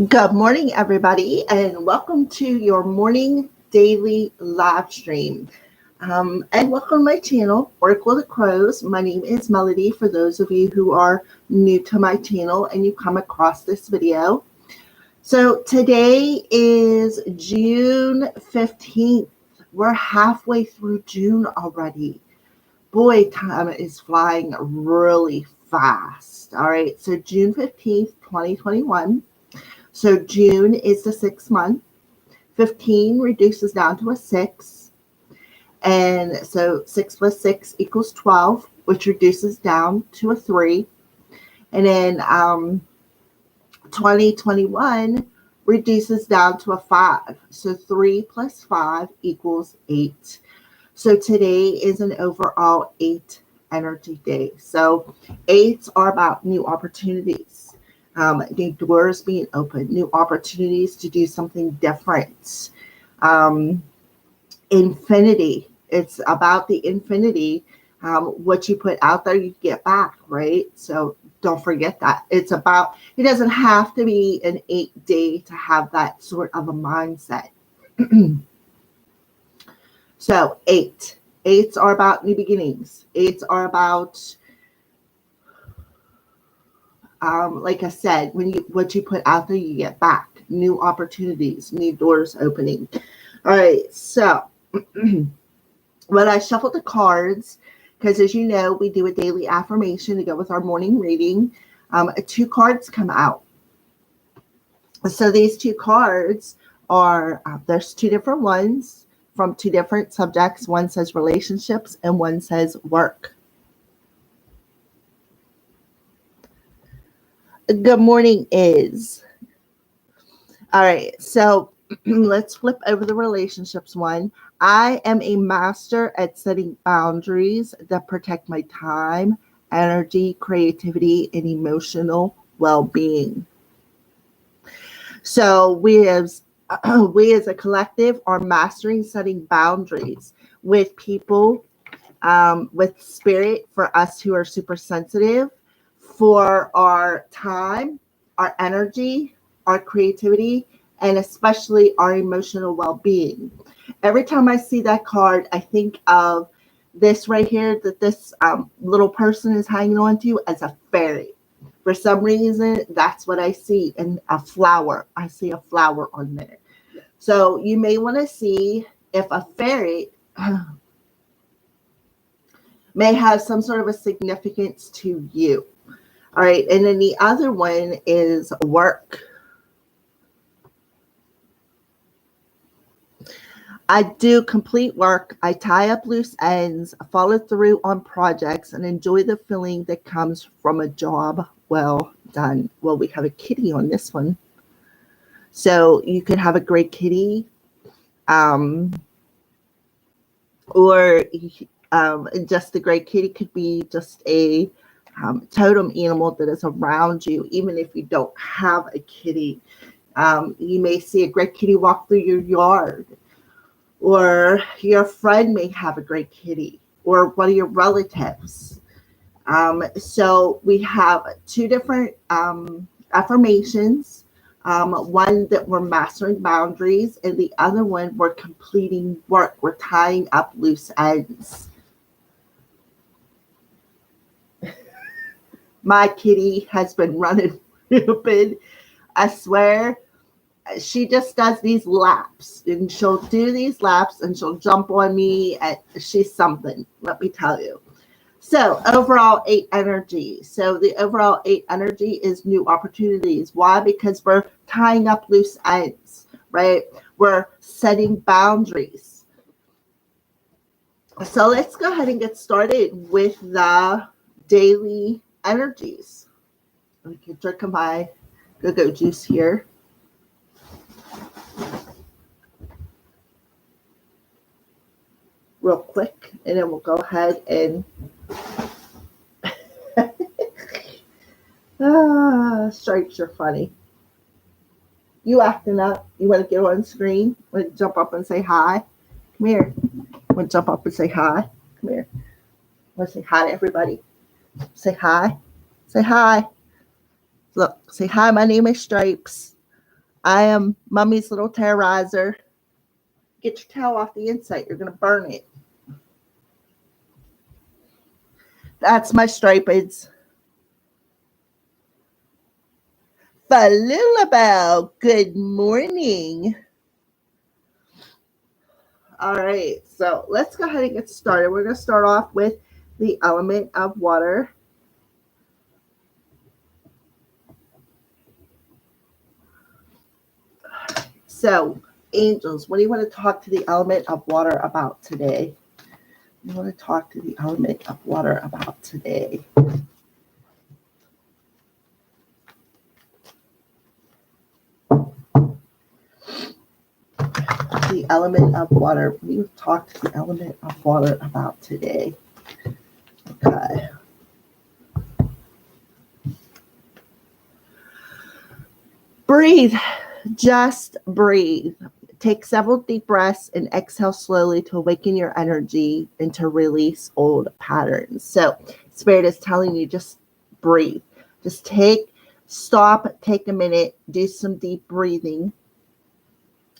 Good morning, everybody, and welcome to your morning daily live stream. And welcome to my channel, Oracle of the Crows. My name is Melody. For those of you who are new to my channel and you come across this video. So today is June 15th. We're halfway through June already. Boy, time is flying really fast. All right, so June 15th, 2021. So June is the 6th month. 15 reduces down to a 6. And so 6 plus 6 equals 12, which reduces down to a 3. And then 2021 reduces down to a 5. So 3 plus 5 equals 8. So today is an overall 8 energy day. So 8s are about new opportunities. New doors being opened, new opportunities to do something different. Infinity. It's about the infinity. What you put out there, you get back, right? So don't forget that. It's about, it doesn't have to be an 8-day to have that sort of a mindset. So 8. 8s are about new beginnings. 8s are about like I said, what you put out there, you get back. New opportunities, new doors opening. All right, so when I shuffled the cards, because as you know, we do a daily affirmation to go with our morning reading, 2 cards come out. So these 2 cards are, there's 2 different ones from 2 different subjects. One says relationships and one says work. Good morning, Is. All right, so let's flip over the relationships one. I am a master at setting boundaries that protect my time, energy, creativity, and emotional well-being. So we as a collective are mastering setting boundaries with people, with spirit, for us who are super sensitive, for our time, our energy, our creativity, and especially our emotional well-being. Every time I see that card, I think of this right here, that this little person is hanging on to as a fairy. For some reason, that's what I see in a flower. I see a flower on there. So you may want to see if a fairy may have some sort of a significance to you. All right, and then the other one is work. I do complete work. I tie up loose ends, follow through on projects, and enjoy the feeling that comes from a job well done. Well, we have a kitty on this one. So you could have a great kitty, or just a great kitty could be just a totem animal that is around you, even if you don't have a kitty. You may see a great kitty walk through your yard, or your friend may have a great kitty, or one of your relatives. So we have 2 different affirmations. One that we're mastering boundaries, and the other one we're completing work. We're tying up loose ends. My kitty has been running stupid. I swear, she just does these laps, and she'll do these laps and she'll jump on me. And she's something, let me tell you. So overall 8 energy. So the overall 8 energy is new opportunities. Why? Because we're tying up loose ends, right? We're setting boundaries. So let's go ahead and get started with the daily energies. Let me drink my go-go juice here. Real quick, and then we'll go ahead and stripes are funny. You acting up? You want to get on screen? Want to jump up and say hi? Come here. Want to jump up and say hi? Come here. Want to say hi to everybody? Say hi. Say hi. Look, say hi. My name is Stripes. I am Mummy's little terrorizer. Get your towel off the inside. You're going to burn it. That's my stripids. Falilabelle, good morning. All right, so let's go ahead and get started. We're going to start off with the element of water. So, angels, what do you want to talk to the element of water about today? You want to talk to the element of water about today? The element of water. What do you talk to the element of water about today? Okay. Breathe. Just breathe. Take several deep breaths and exhale slowly to awaken your energy and to release old patterns. So, Spirit is telling you just breathe. Just stop, take a minute, do some deep breathing,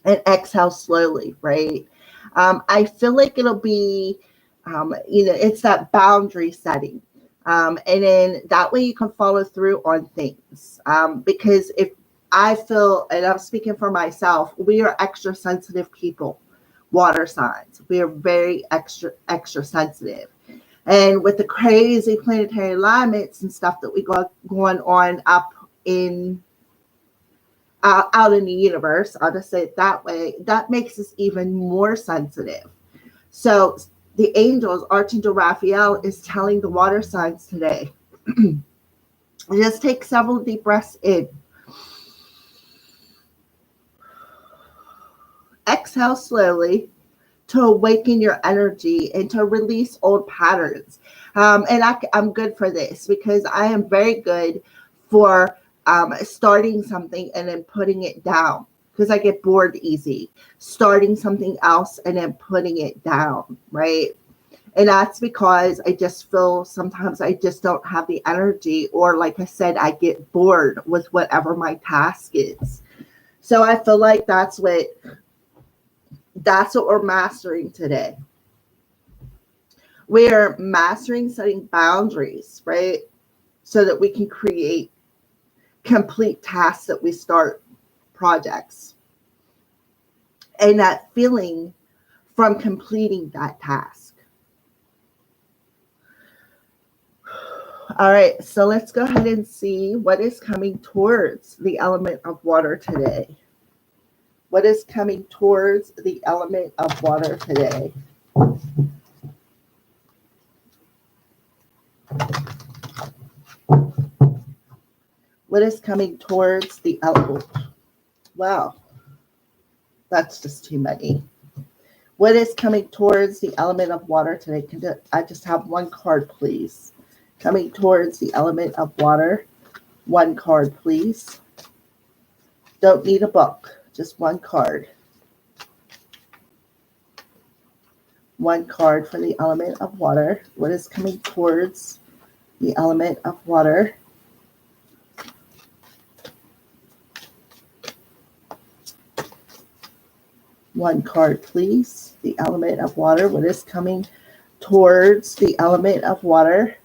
and exhale slowly, right? I feel like it'll be, it's that boundary setting. And then that way you can follow through on things. Because if I feel, and I'm speaking for myself, we are extra sensitive people, water signs. We are very extra sensitive. And with the crazy planetary alignments and stuff that we got going on up in out in the universe, I'll just say it that way, that makes us even more sensitive. So the angels, Archangel Raphael, is telling the water signs today, just take several deep breaths in. Exhale slowly to awaken your energy and to release old patterns. And I'm good for this because I am very good for starting something and then putting it down because I get bored easy. Starting something else and then putting it down, right? And that's because I just feel sometimes I just don't have the energy, or like I said, I get bored with whatever my task is. So I feel like that's what we're mastering today. We're mastering setting boundaries, right? So that we can create complete tasks that we start projects. And that feeling from completing that task. All right, so let's go ahead and see what is coming towards the element of water today. What is coming towards the element of water today? What is coming towards the element? Wow, that's just too many. What is coming towards the element of water today? Can I just have one card, please? Coming towards the element of water. One card, please. Don't need a book. Just one card. One card for the element of water. What is coming towards the element of water? One card, please. The element of water. What is coming towards the element of water?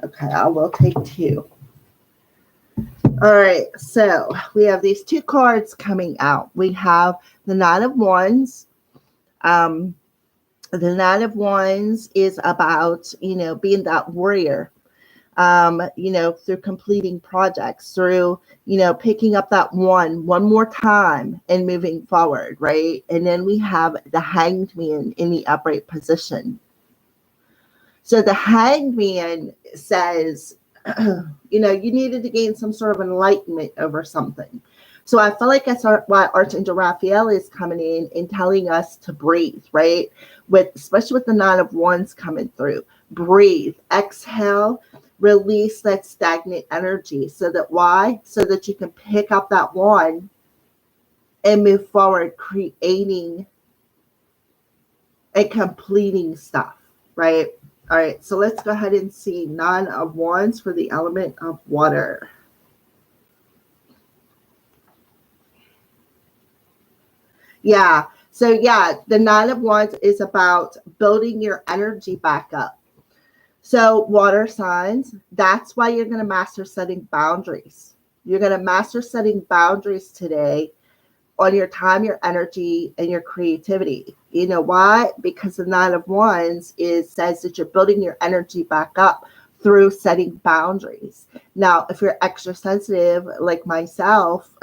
Okay, I will take two. All right, so we have these two cards coming out. We have the Nine of Wands. The Nine of Wands is about, being that warrior, through completing projects, through, picking up that one more time and moving forward, right? And then we have the Hanged Man in the upright position. So the Hanged Man says, you needed to gain some sort of enlightenment over something. So I feel like that's why Archangel Raphael is coming in and telling us to breathe, right? Especially with the Nine of Wands coming through. Breathe, exhale, release that stagnant energy. So that you can pick up that wand and move forward, creating and completing stuff, right? All right, so let's go ahead and see Nine of Wands for the element of water. Yeah. So yeah, the Nine of Wands is about building your energy back up. So water signs, that's why you're going to master setting boundaries. You're going to master setting boundaries today on your time, your energy, and your creativity. You know why? Because the Nine of Wands says that you're building your energy back up through setting boundaries. Now, if you're extra sensitive like myself,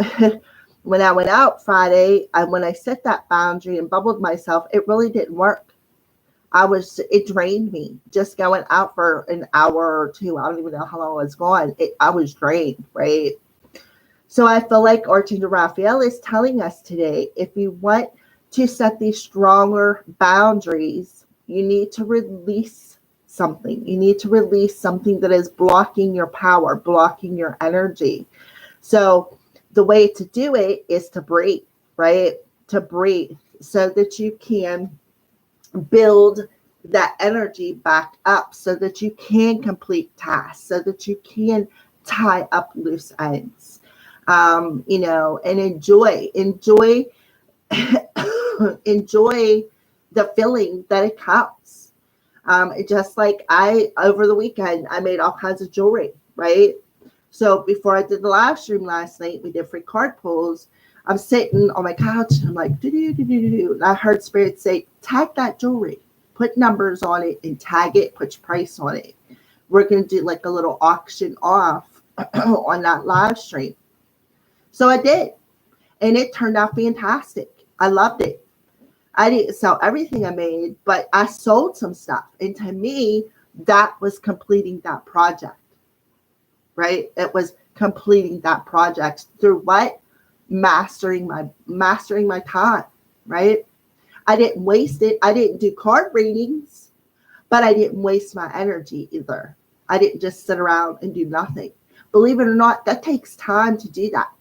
when I went out Friday, and when I set that boundary and bubbled myself, it really didn't work. It drained me just going out for an hour or two. I don't even know how long I was gone. I was drained, right? So I feel like Archangel Raphael is telling us today, if you want to set these stronger boundaries, you need to release something. You need to release something that is blocking your power, blocking your energy. So the way to do it is to breathe, right? To breathe so that you can build that energy back up, so that you can complete tasks, so that you can tie up loose ends, and enjoy enjoy the feeling that it comes. Just like over the weekend, I made all kinds of jewelry, right? So before I did the live stream last night, we did free card pulls. I'm sitting on my couch and I'm like, do. And I heard Spirit say, tag that jewelry, put numbers on it and tag it, put your price on it. We're going to do like a little auction off on that live stream. So I did. And it turned out fantastic. I loved it. I didn't sell everything I made, but I sold some stuff. And to me, that was completing that project, right? It was completing that project through what? Mastering my time, right? I didn't waste it. I didn't do card readings, but I didn't waste my energy either. I didn't just sit around and do nothing. Believe it or not, that takes time to do that,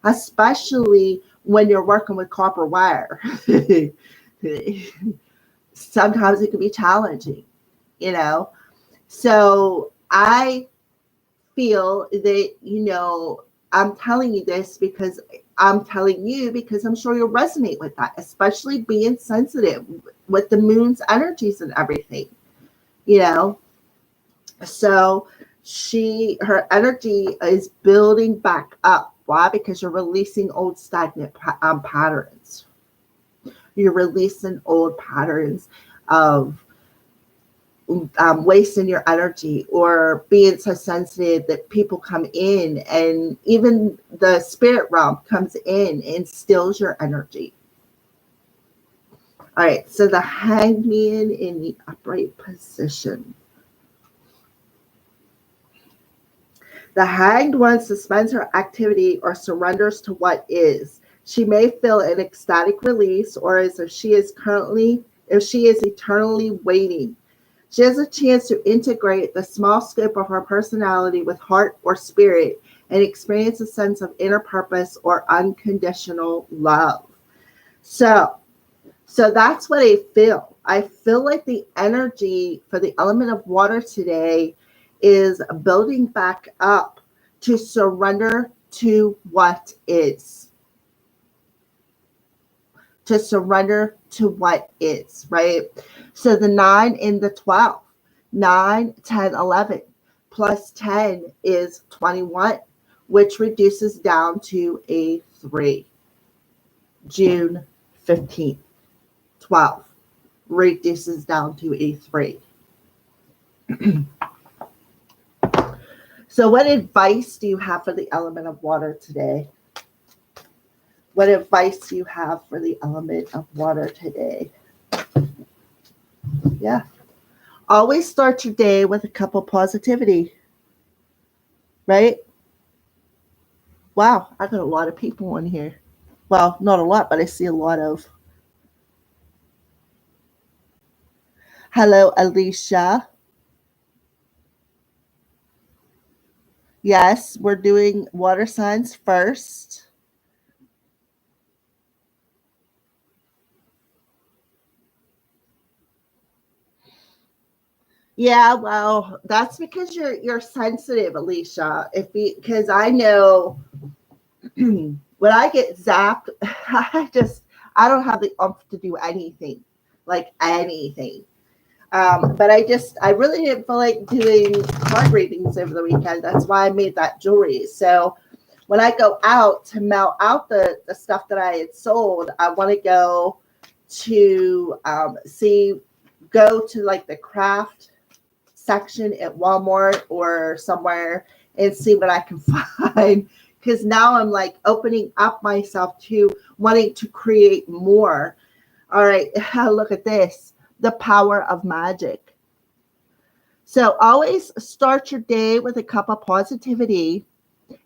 especially when you're working with copper wire. Sometimes it can be challenging, So I feel that, I'm telling you this because I'm telling you because I'm sure you'll resonate with that, especially being sensitive with the moon's energies and everything, So her energy is building back up. Why? Because you're releasing old stagnant patterns. You're releasing old patterns of wasting your energy or being so sensitive that people come in, and even the spirit realm comes in and steals your energy. All right, so the Hanged Man in the upright position. The Hanged One suspends her activity or surrenders to what is. She may feel an ecstatic release, or as if she is eternally waiting. She has a chance to integrate the small scope of her personality with heart or spirit and experience a sense of inner purpose or unconditional love. So that's what I feel. I feel like the energy for the element of water today is building back up to surrender to what is. To surrender to what is, right? So the 9 and the 12, 9, 10, 11, plus 10 is 21, which reduces down to a 3. June 15th, 12 reduces down to a 3. So what advice do you have for the element of water today? What advice do you have for the element of water today? Yeah. Always start your day with a cup of positivity, right? Wow, I got a lot of people on here. Well, not a lot, but I see a lot of. Hello, Alicia. Yes, we're doing water signs first. Yeah, well, that's because you're sensitive, Alicia. Because I know when I get zapped, I don't have the oomph to do anything, like anything. But I really didn't feel like doing card readings over the weekend. That's why I made that jewelry. So when I go out to mail out the stuff that I had sold, I want to go to go to like the craft section at Walmart or somewhere and see what I can find. Because now I'm like opening up myself to wanting to create more. All right, look at this. The power of magic. So always start your day with a cup of positivity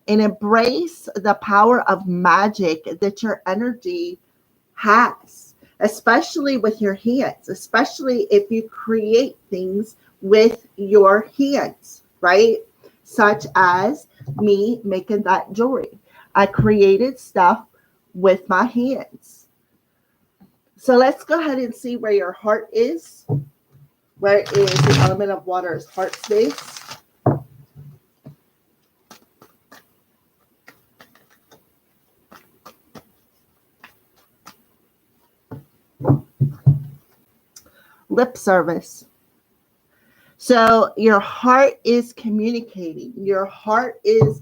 and embrace the power of magic that your energy has, especially with your hands, especially if you create things with your hands, right? Such as me making that jewelry. I created stuff with my hands. So let's go ahead and see where your heart is. Where is the element of water's heart space? Lip service. So your heart is communicating. Your heart is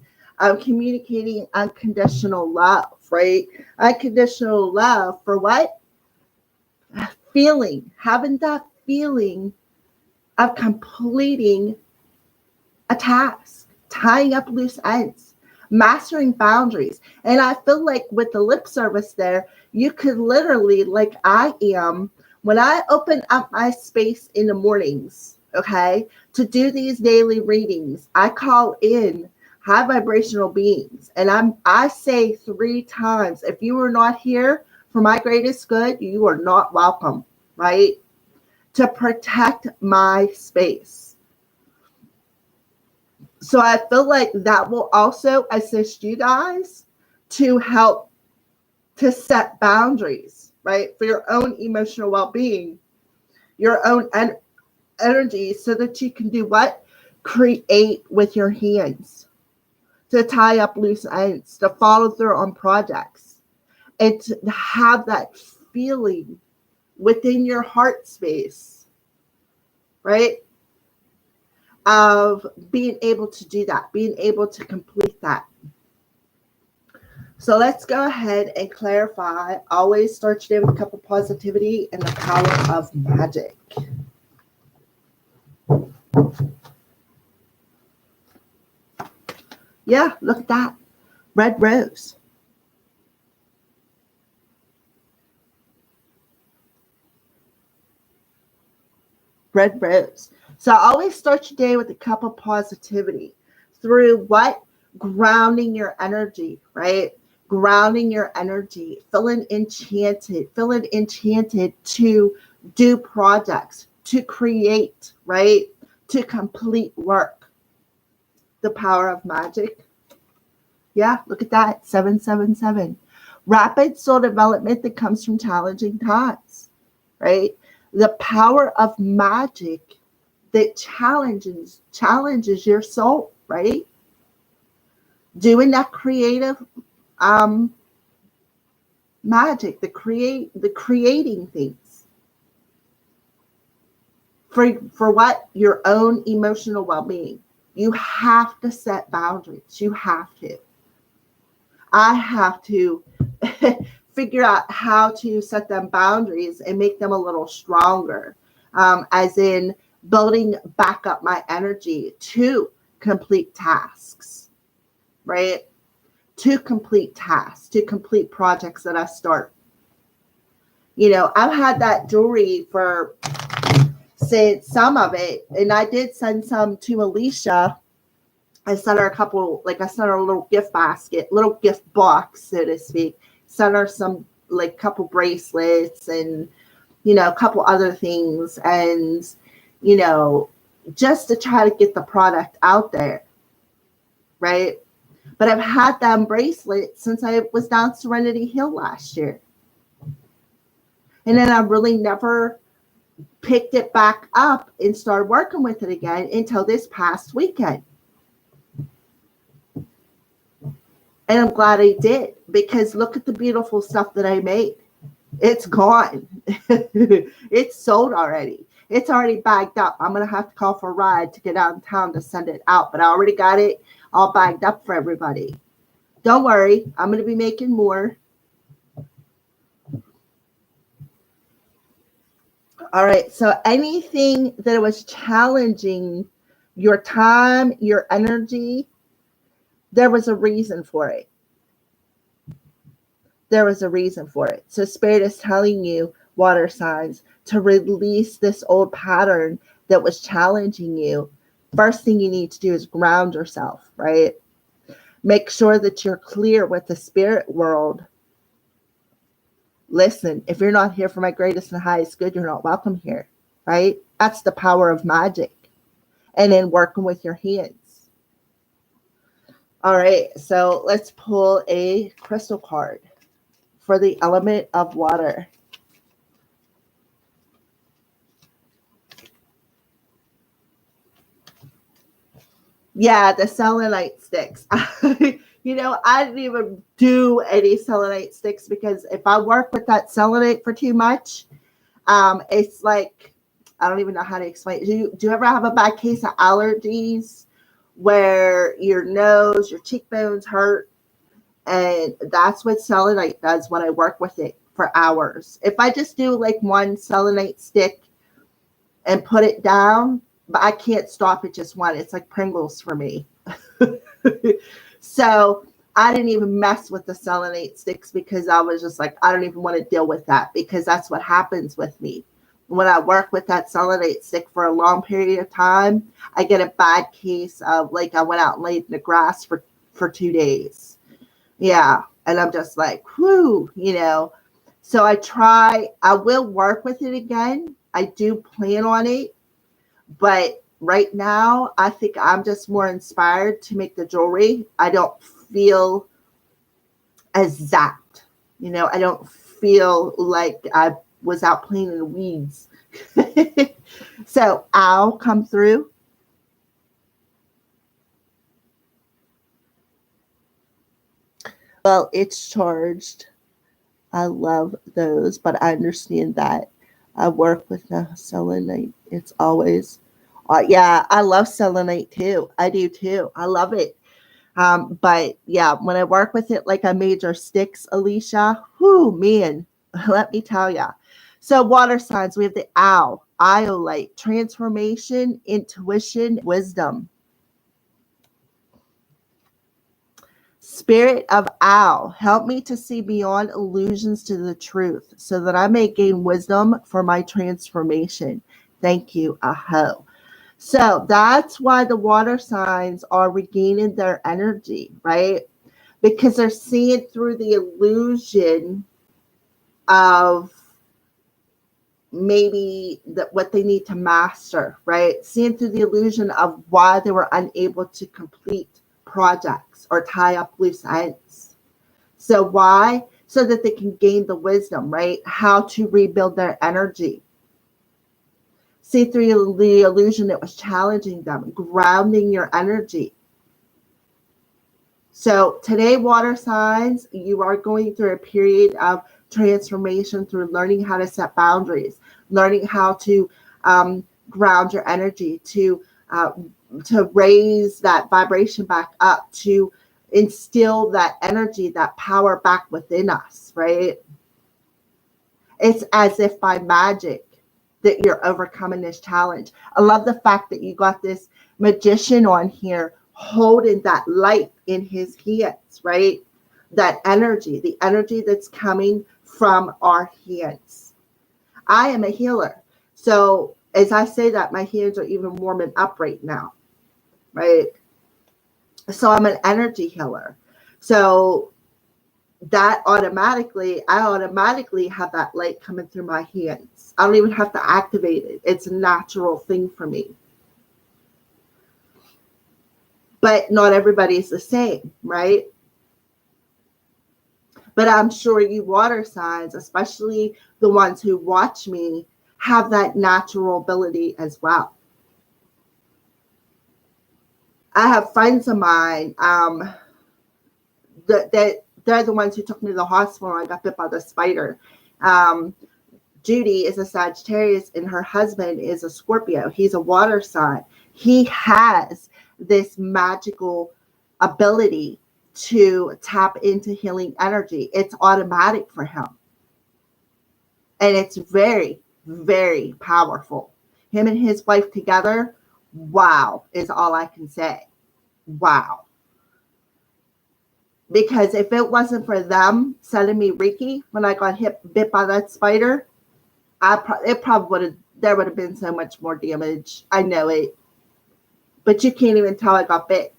communicating unconditional love, right? Unconditional love for what? Feeling, having that feeling of completing a task, tying up loose ends, mastering boundaries. And I feel like with the lip service there, you could literally, like I am, when I open up my space in the mornings, okay, to do these daily readings, I call in high vibrational beings. And I say 3 times, if you are not here for my greatest good, you are not welcome, right? To protect my space. So I feel like that will also assist you guys to help to set boundaries, right? For your own emotional well-being, your own energy, so that you can do what? Create with your hands, to tie up loose ends, to follow through on projects, and to have that feeling within your heart space, right? Of being able to do that, being able to complete that. So let's go ahead and clarify. Always start your day with a cup of positivity and the power of magic. Yeah, look at that. Red rose. Red rose. So always start your day with a cup of positivity through what? Grounding your energy, right? Grounding your energy, feeling enchanted to do projects, to create, right? To complete work. The power of magic. Yeah, look at that. 777. Rapid soul development that comes from challenging times, right? The power of magic that challenges your soul, right? Doing that creative magic, the creating things for what? Your own emotional well-being. You have to set boundaries. You have to. I have to figure out how to set them boundaries and make them a little stronger, as in building back up my energy to complete tasks, right? To complete tasks, to complete projects that I start. You know, I've had that jewelry for since some of it, and I did send some to Alicia. I sent her I sent her a little gift basket, little gift box, so to speak. Sent her some, like, couple bracelets and, you know, a couple other things. And, you know, just to try to get the product out there, right? But I've had them bracelets since I was down Serenity Hill last year. And then I really never picked it back up and started working with it again until this past weekend. And I'm glad I did, because look at the beautiful stuff that I made. It's gone. It's sold already. It's already bagged up. I'm going to have to call for a ride to get out of town to send it out, but I already got it all bagged up for everybody. Don't worry. I'm going to be making more. All right. So anything that was challenging your time, your energy, there was a reason for it. There was a reason for it. So Spirit is telling you, water signs, to release this old pattern that was challenging you. First thing you need to do is ground yourself, right? Make sure that you're clear with the spirit world. Listen, if you're not here for my greatest and highest good, you're not welcome here, right? That's the power of magic. And then working with your hands. All right, so let's pull a crystal card for the element of water. Yeah, the selenite sticks. You know, I didn't even do any selenite sticks because if I work with that selenite for too much, it's like, I don't even know how to explain it. Do you ever have a bad case of allergies where your nose, your cheekbones hurt? And that's what selenite does when I work with it for hours. If I just do like one selenite stick and put it down, but I can't stop at just one. It's like Pringles for me. So I didn't even mess with the selenite sticks because I was just like, I don't even want to deal with that because that's what happens with me. When I work with that selenite stick for a long period of time, I get a bad case of like I went out and laid in the grass for 2 days. Yeah. And I'm just like, whoo, you know. So I will work with it again. I do plan on it. But right now, I think I'm just more inspired to make the jewelry. I don't feel as zapped. You know, I don't feel like I was out playing in the weeds. So I'll come through. Well, it's charged. I love those, but I understand that. I work with the selenite. It's always, yeah, I love selenite too. I do too. I love it. But yeah, when I work with it like I made your sticks, Alicia, whoo, man, let me tell ya. So water signs, we have the owl, iolite, transformation, intuition, wisdom. Spirit of owl, help me to see beyond illusions to the truth so that I may gain wisdom for my transformation. Thank you, Aho. So that's why the water signs are regaining their energy, right? Because they're seeing through the illusion of maybe that what they need to master, right? Seeing through the illusion of why they were unable to complete projects or tie up loose ends. So why? So that they can gain the wisdom, right? How to rebuild their energy. See through the illusion that was challenging them, grounding your energy. So today, water signs, you are going through a period of transformation through learning how to set boundaries, learning how to ground your energy, to raise that vibration back up, to instill that energy, that power back within us, right? It's as if by magic that you're overcoming this challenge. I love the fact that you got this magician on here holding that light in his hands, right? That energy, the energy that's coming from our hands. I am a healer. So as I say that, my hands are even warming up right now, right? So I'm an energy healer. So that I automatically have that light coming through my hands. I don't even have to activate it. It's a natural thing for me. But not everybody's the same, right? But I'm sure you water signs, especially the ones who watch me, have that natural ability as well. I have friends of mine that they're the ones who took me to the hospital when I got bit by the spider. Judy is a Sagittarius and her husband is a Scorpio. He's a water sign. He has this magical ability to tap into healing energy. It's automatic for him. And it's very, very powerful. Him and his wife together, wow, is all I can say. Wow. Because if it wasn't for them sending me Reiki when I got bit by that spider, there would have been so much more damage. I know it. But you can't even tell I got bit.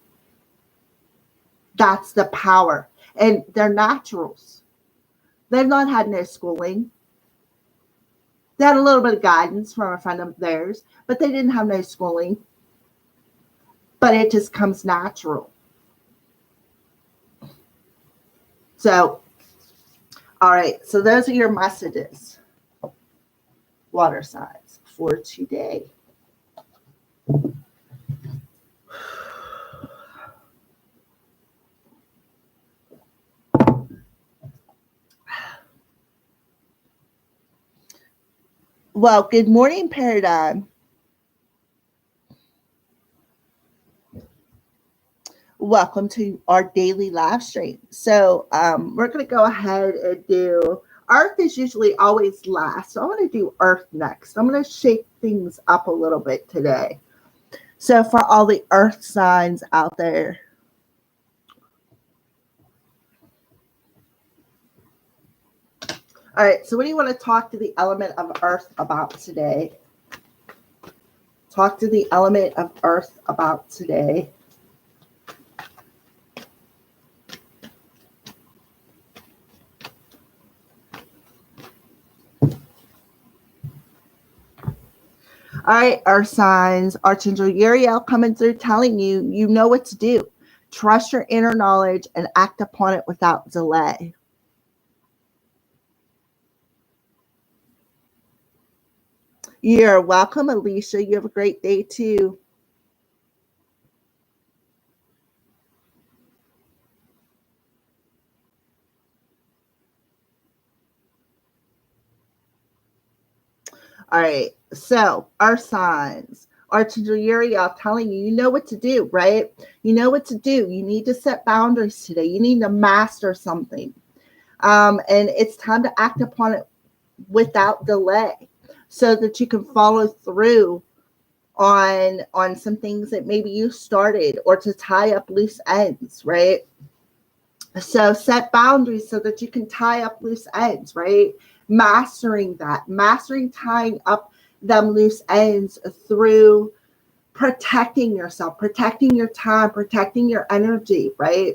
That's the power. And they're naturals. They've not had no schooling. They had a little bit of guidance from a friend of theirs, but they didn't have no schooling. But it just comes natural. So, all right. So those are your messages, water signs, for today. Well, good morning, Paradigm. Welcome to our daily live stream. So we're going to go ahead and do, Earth is usually always last. So I'm going to do Earth next. I'm going to shake things up a little bit today. So for all the Earth signs out there, all right, so what do you want to talk to the element of Earth about today? Talk to the element of Earth about today. All right, Earth signs, Archangel Uriel coming through telling you, you know what to do. Trust your inner knowledge and act upon it without delay. You're welcome, Alicia. You have a great day too. All right, so our signs. Archangel Uriel telling you, you know what to do, right? You know what to do. You need to set boundaries today. You need to master something. And it's time to act upon it without delay so that you can follow through on some things that maybe you started, or to tie up loose ends, right? So set boundaries so that you can tie up loose ends, right? Mastering tying up them loose ends through protecting yourself, protecting your time, protecting your energy, right?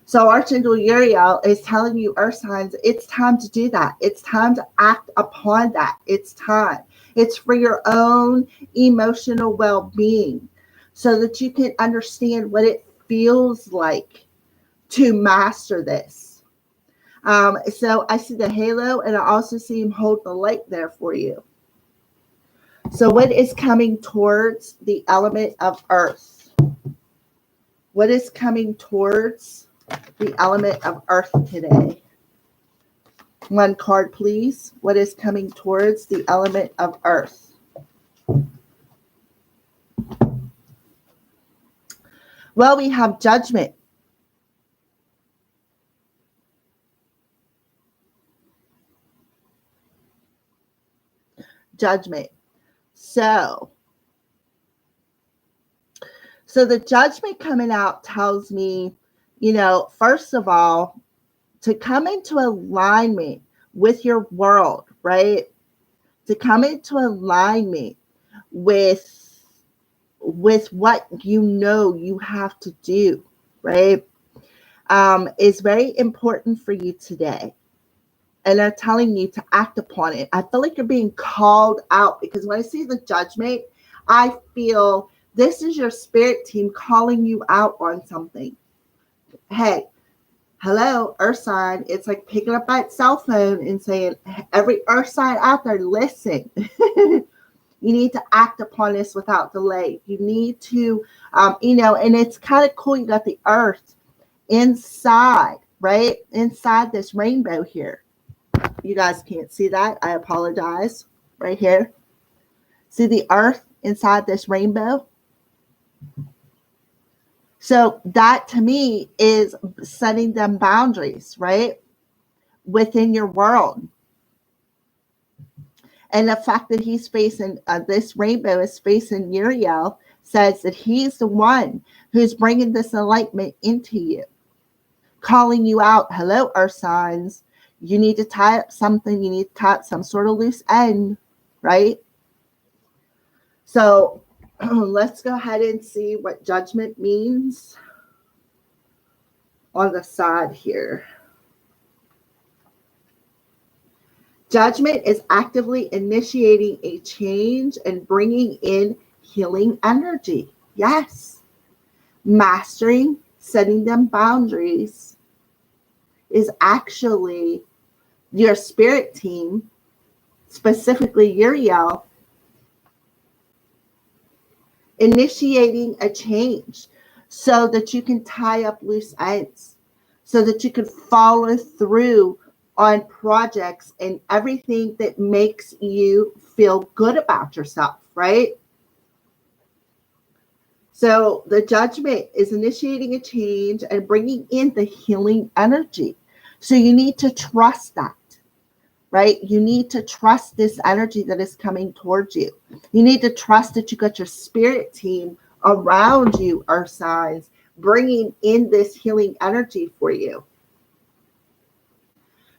So Archangel Uriel is telling you, Earth signs, it's time to do that. It's time to act upon that. It's time. It's for your own emotional well-being so that you can understand what it feels like to master this. So I see the halo, and I also see him hold the light there for you. So what is coming towards the element of Earth? What is coming towards the element of Earth today? One card, please. What is coming towards the element of Earth? Well, we have Judgment. Judgment. So the Judgment coming out tells me, you know, first of all, to come into alignment with your world, right? To come into alignment with what you know you have to do, right? Is very important for you today. And they're telling you to act upon it. I feel like you're being called out, because when I see the Judgment, I feel this is your spirit team calling you out on something. Hey, hello, Earth sign. It's like picking up that cell phone and saying, every Earth sign out there, listen. You need to act upon this without delay. You need to, and it's kind of cool. You got the Earth inside, right? Inside this rainbow here. You guys can't see that. I apologize. Right here. See the earth inside this rainbow? So that to me is setting them boundaries, right? Within your world. And the fact that he's facing this rainbow is facing Uriel says that he's the one who's bringing this enlightenment into you, calling you out. Hello, earth signs. You need to tie up something. You need to tie up some sort of loose end, right? So let's go ahead and see what judgment means on the side here. Judgment is actively initiating a change and bringing in healing energy. Yes. Mastering, setting them boundaries is actually your spirit team, specifically Uriel, initiating a change so that you can tie up loose ends, so that you can follow through on projects and everything that makes you feel good about yourself, right? So the judgment is initiating a change and bringing in the healing energy. So you need to trust that, right? You need to trust this energy that is coming towards you. You need to trust that you got your spirit team around you, earth signs, bringing in this healing energy for you.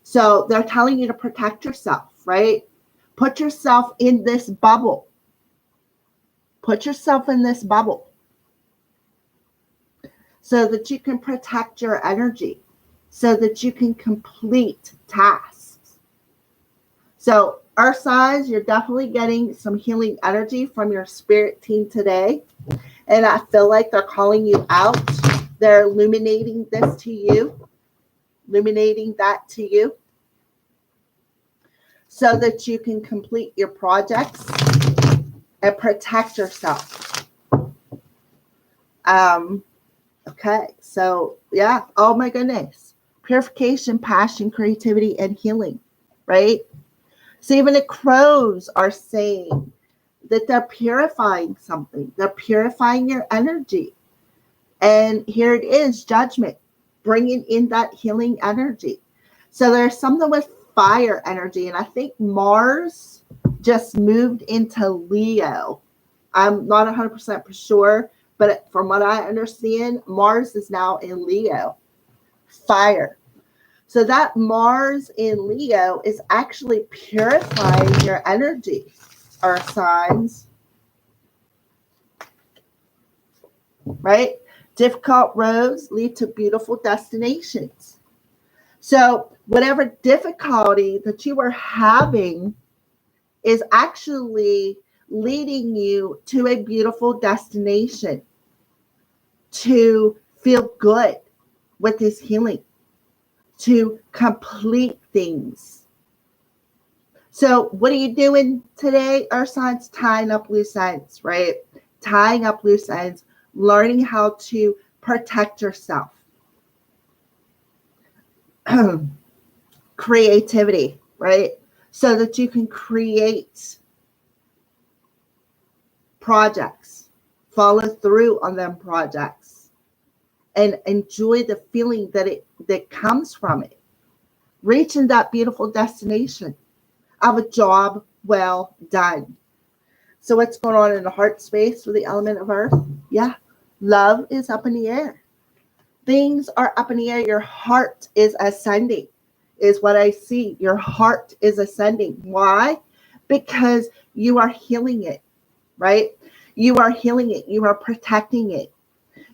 So they're telling you to protect yourself, right? Put yourself in this bubble. Put yourself in this bubble so that you can protect your energy, so that you can complete tasks. So earth signs, you're definitely getting some healing energy from your spirit team today. And I feel like they're calling you out. They're illuminating this to you, illuminating that to you, so that you can complete your projects and protect yourself. Okay, so yeah, oh my goodness. Purification, passion, creativity, and healing, right? So even the crows are saying that they're purifying something. They're purifying your energy. And here it is, judgment, bringing in that healing energy. So there's something with fire energy. And I think Mars just moved into Leo. I'm not 100% sure, but from what I understand, Mars is now in Leo. Fire. So that Mars in Leo is actually purifying your energy, earth signs. Right? Difficult roads lead to beautiful destinations. So whatever difficulty that you are having is actually leading you to a beautiful destination to feel good with this healing, to complete things. So what are you doing today, earth signs? Tying up loose ends, right? Tying up loose ends, learning how to protect yourself. Creativity, right? So that you can create projects, follow through on them projects, and enjoy the feeling that comes from it. Reaching that beautiful destination of a job well done. So what's going on in the heart space with the element of earth? Yeah, love is up in the air. Things are up in the air. Your heart is ascending, is what I see. Your heart is ascending. Why? Because you are healing it, right? You are healing it. You are protecting it.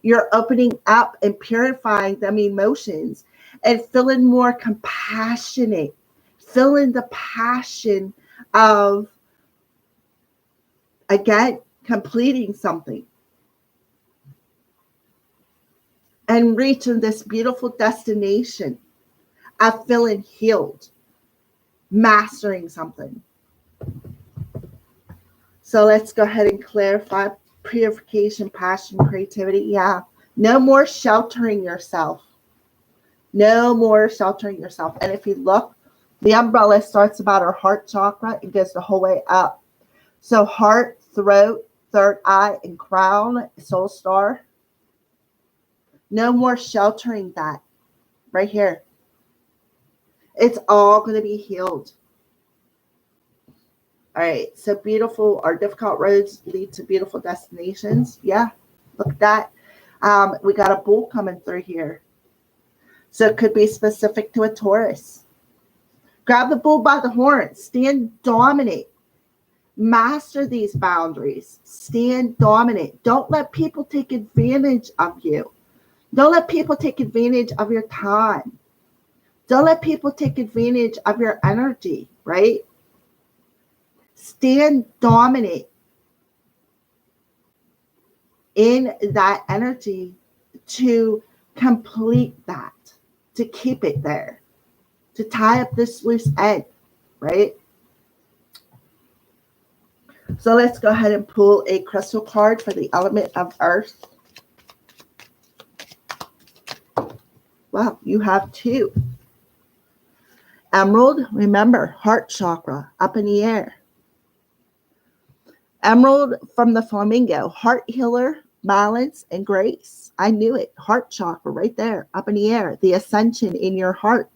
You're opening up and purifying them emotions and feeling more compassionate, feeling the passion of, again, completing something and reaching this beautiful destination of feeling healed, mastering something. So let's go ahead and clarify purification, passion, creativity. Yeah, no more sheltering yourself. No more sheltering yourself. And if you look The umbrella starts about our heart chakra and goes the whole way up. So heart, throat, third eye, and crown, soul star. No more sheltering that right here. It's all going to be healed. All right, so beautiful. Our difficult roads lead to beautiful destinations. Yeah, look at that. We got a bull coming through here. So it could be specific to a Taurus. Grab the bull by the horn. Stand dominant. Master these boundaries. Stand dominant. Don't let people take advantage of you. Don't let people take advantage of your time. Don't let people take advantage of your energy, right? Stand dominant in that energy to complete that, to keep it there, to tie up this loose end, right? So let's go ahead and pull a crystal card for the element of earth. Wow, you have two. Emerald, remember, heart chakra, up in the air. Emerald from the flamingo, heart healer, balance, and grace. I knew it. Heart chakra right there, up in the air. The ascension in your heart.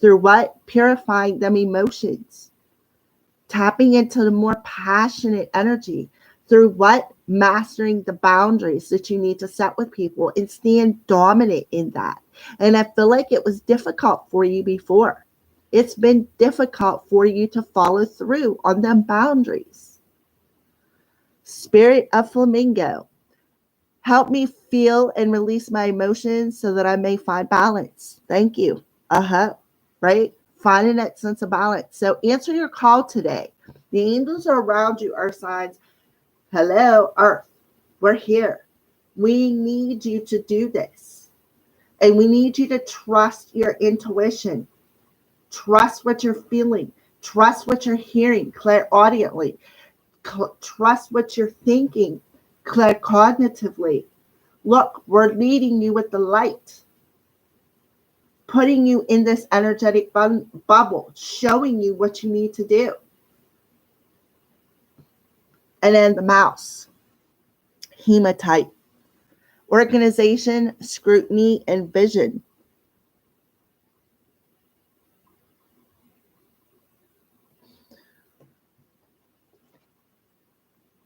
Through what? Purifying them emotions. Tapping into the more passionate energy. Through what? Mastering the boundaries that you need to set with people and stand dominant in that. And I feel like it was difficult for you before. It's been difficult for you to follow through on them boundaries. Spirit of flamingo, help me feel and release my emotions so that I may find balance. Thank you. Right? Finding that sense of balance. So answer your call today. The angels are around you, earth signs. Hello, earth. We're here. We need you to do this. And we need you to trust your intuition. Trust what you're feeling. Trust what you're hearing clairaudiently. Trust what you're thinking claircognitively. Look, we're leading you with the light. Putting you in this energetic bubble. Showing you what you need to do. And then the mouse. Hematite. Organization, scrutiny, and vision.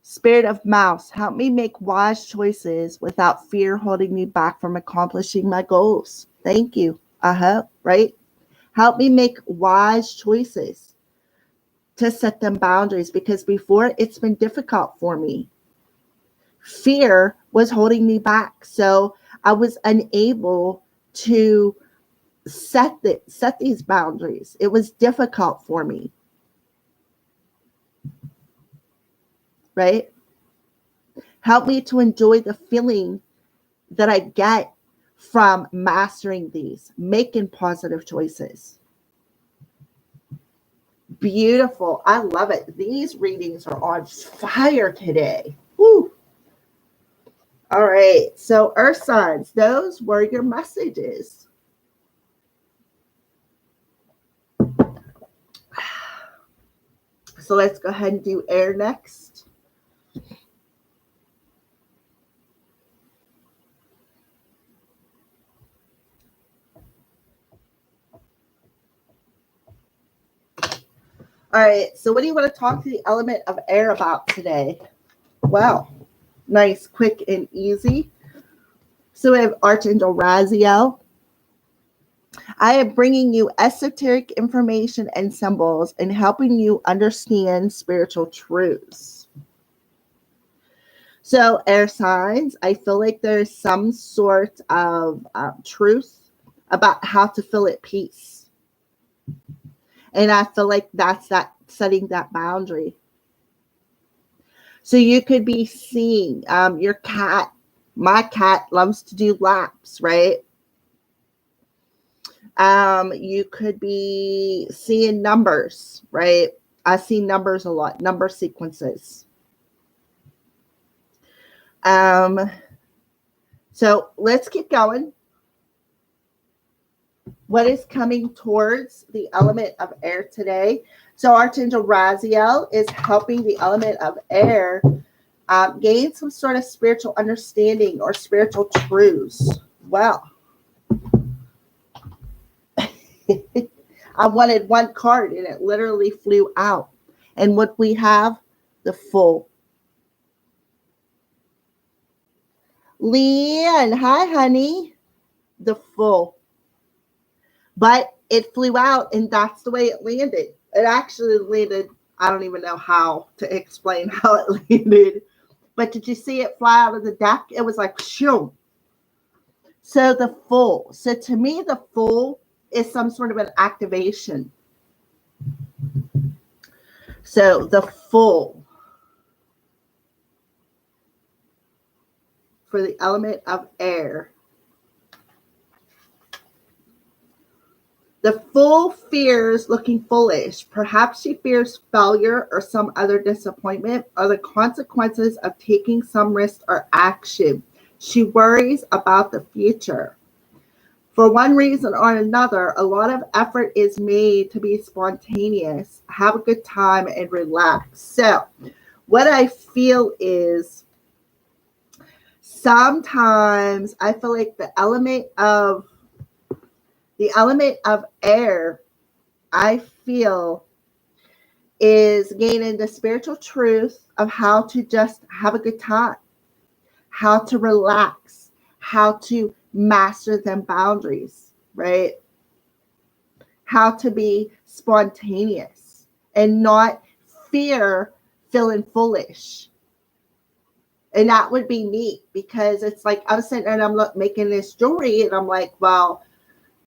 Spirit of mouse, help me make wise choices without fear holding me back from accomplishing my goals. Thank you. Right? Help me make wise choices to set them boundaries, because before it's been difficult for me. Fear was holding me back. So I was unable to set these boundaries. It was difficult for me. Right? Help me to enjoy the feeling that I get from mastering these, making positive choices. Beautiful. I love it. These readings are on fire today. Woo. All right. So earth signs, those were your messages. So let's go ahead and do air next. All right, so what do you want to talk to the element of air about today? Wow, nice, quick, and easy. So we have Archangel Raziel. I am bringing you esoteric information and symbols and helping you understand spiritual truths. So air signs, I feel like there's some sort of truth about how to feel at peace. And I feel like that's that setting that boundary. So you could be seeing your cat. My cat loves to do laps, right? You could be seeing numbers, right? I see numbers a lot, number sequences. So let's keep going. what is coming towards the element of air today. So Archangel Raziel is helping the element of air gain some sort of spiritual understanding or spiritual truths. Well, I wanted one card and it literally flew out. And what we have, the Fool. Leanne, hi, honey. The Fool. But it flew out, and that's the way it landed. It actually landed, I don't even know how to explain how it landed. But did you see it fly out of the deck? It was like, shoo. So the Fool. So to me, the Fool is some sort of an activation. So the Fool for the element of air. The Fool fears looking foolish. Perhaps she fears failure or some other disappointment or the consequences of taking some risk or action. She worries about the future. For one reason or another, a lot of effort is made to be spontaneous, have a good time, and relax. So what I feel is sometimes I feel like the element of air, I feel, is gaining the spiritual truth of how to just have a good time, how to relax, how to master them boundaries, right? How to be spontaneous and not fear feeling foolish. And that would be me, because it's like I'm sitting there and I'm making this jewelry and I'm like, well,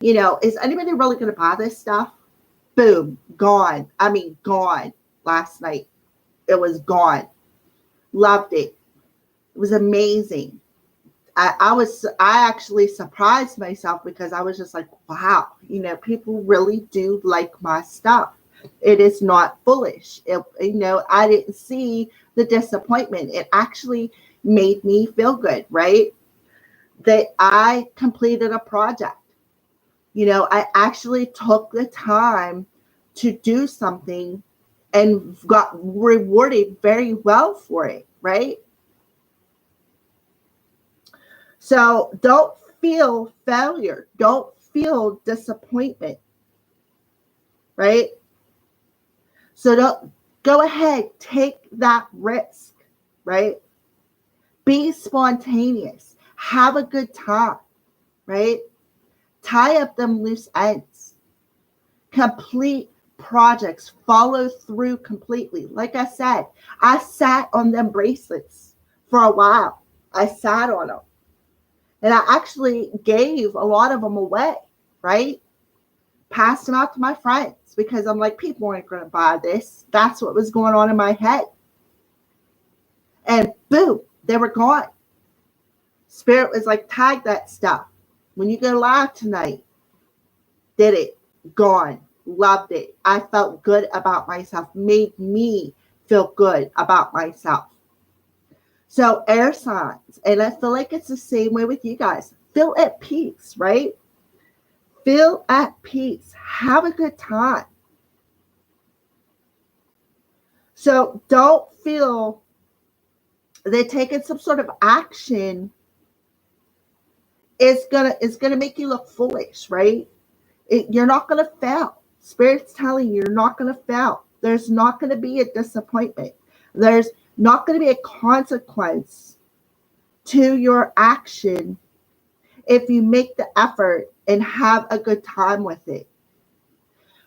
you know, is anybody really going to buy this stuff? Boom, gone. I mean, gone last night. It was gone. Loved it. It was amazing. I actually surprised myself because I was just like, wow, you know, people really do like my stuff. It is not foolish. I didn't see the disappointment. It actually made me feel good, right? That I completed a project. You know, I actually took the time to do something and got rewarded very well for it, right? So don't feel failure. Don't feel disappointment, right? So don't go ahead, take that risk, right? Be spontaneous. Have a good time, right? Tie up them loose ends. Complete projects. Follow through completely. Like I said, I sat on them bracelets for a while. I sat on them. And I actually gave a lot of them away, right? Passed them out to my friends because I'm like, people aren't going to buy this. That's what was going on in my head. And boom, they were gone. Spirit was like, tag that stuff. When you go live tonight, did it, gone, loved it. I felt good about myself, made me feel good about myself. So air signs, and I feel like it's the same way with you guys. Feel at peace, right? Feel at peace. Have a good time. So don't feel that taking some sort of action is gonna make you look foolish, right? You're not gonna fail. Spirit's telling you you're not gonna fail. There's not gonna be a disappointment. There's not going to be a consequence to your action if you make the effort and have a good time with it.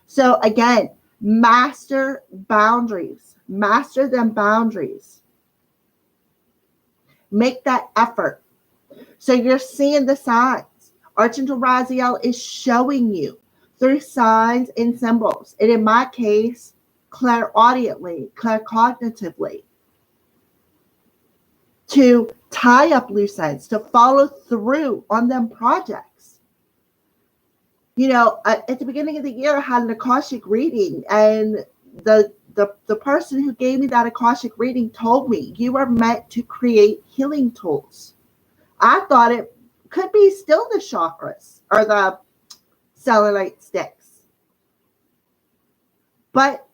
So again, master boundaries. Master them boundaries. Make that effort. So you're seeing the signs. Archangel Raziel is showing you through signs and symbols. And in my case, clairaudiently, claircognitively. To tie up loose ends, to follow through on them projects. You know, at the beginning of the year, I had an Akashic reading, and the person who gave me that Akashic reading told me, you are meant to create healing tools. I thought it could be still the chakras or the cellulite sticks. But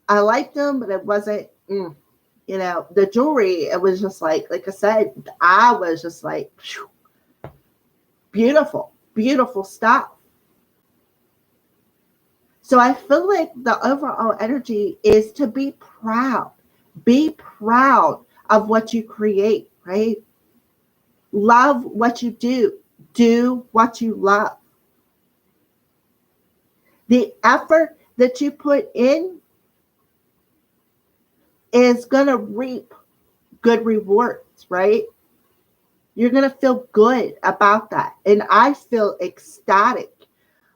I liked them, but it wasn't, the jewelry, it was just like I said, I was just like, phew, beautiful, beautiful stuff. So I feel like the overall energy is to be proud. Be proud of what you create, right? Love what you do. Do what you love. The effort that you put in is going to reap good rewards, right? You're going to feel good about that. And I feel ecstatic.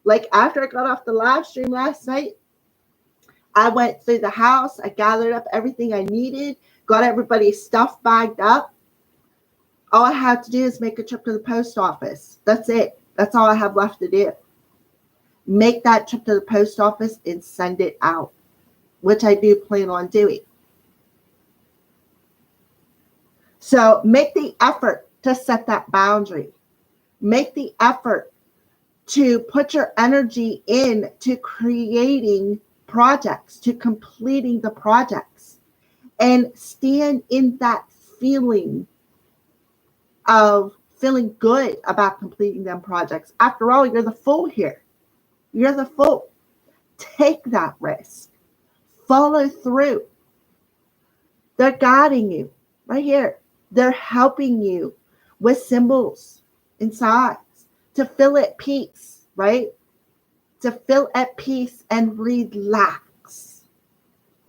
Like after I got off the live stream last night, I went through the house. I gathered up everything I needed, got everybody's stuff bagged up. All I had to do is make a trip to the post office. That's it. That's all I have left to do. Make that trip to the post office and send it out, which I do plan on doing. So make the effort to set that boundary. Make the effort to put your energy in to creating projects, to completing the projects, and stand in that feeling of feeling good about completing them projects. After all, you're the fool here. You're the fool. Take that risk. Follow through. They're guiding you right here. They're helping you with symbols and signs to feel at peace, right? To feel at peace and relax.